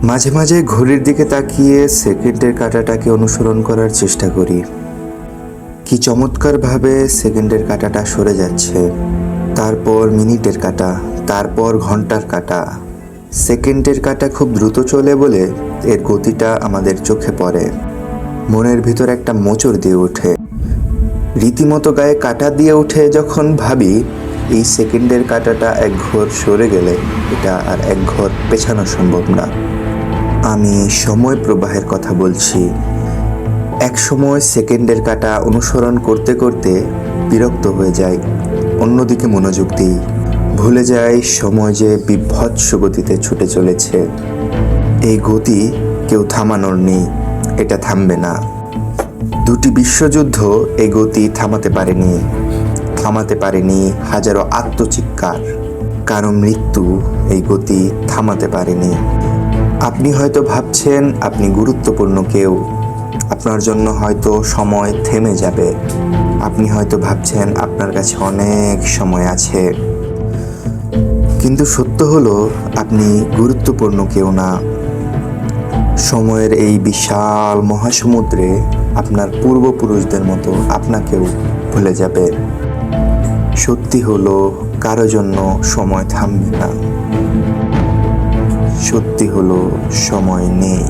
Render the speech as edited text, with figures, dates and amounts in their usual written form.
মাঝে মাঝে ঘড়ির দিকে তাকিয়ে সেকেন্ডের কাঁটাটাকে অনুসরণ করার চেষ্টা করি। কি চমৎকারভাবে সেকেন্ডের কাঁটাটা সরে যাচ্ছে, তারপর মিনিটের কাঁটা, তারপর ঘন্টার কাঁটা। সেকেন্ডের কাঁটা খুব দ্রুত চলে বলে এর গতিটা আমাদের চোখে পড়ে। মনের ভিতর একটা মোচড় দিয়ে ওঠে, রীতিমতো গায়ে কাঁটা দিয়ে উঠে। যখন ভাবি এই সেকেন্ডের কাঁটাটা এক ঘর সরে গেলে এটা আর এক ঘর পেছানো সম্ভব না। আমি সময় প্রবাহের কথা বলছি। এক সময় সেকেন্ডের কাঁটা অনুসরণ করতে করতে বিরক্ত হয়ে যায়, অন্যদিকে মনোযোগ দিই, ভুলে যাই সময় যে বিভৎস গতিতে ছুটে চলেছে। এই গতি কেউ থামানোর নেই, এটা থামবে না। দুটি বিশ্বযুদ্ধ এই গতি থামাতে পারেনি হাজারো আত্মচিৎকার, কারো মৃত্যু এই গতি থামাতে পারেনি। আপনি হয়তো ভাবছেন আপনি গুরুত্বপূর্ণ কেউ, আপনার জন্য হয়তো সময় থেমে যাবে। আপনি হয়তো ভাবছেন আপনার কাছে অনেক সময় আছে, কিন্তু সত্য হলো আপনি গুরুত্বপূর্ণ কেউ না। সময়ের এই বিশাল মহাসমুদ্রে আপনার পূর্বপুরুষদের মতো আপনাকেও ভুলে যাবে। সত্যি হলো কারো জন্য সময় থামবে না, সত্যি হলো সময় নেই।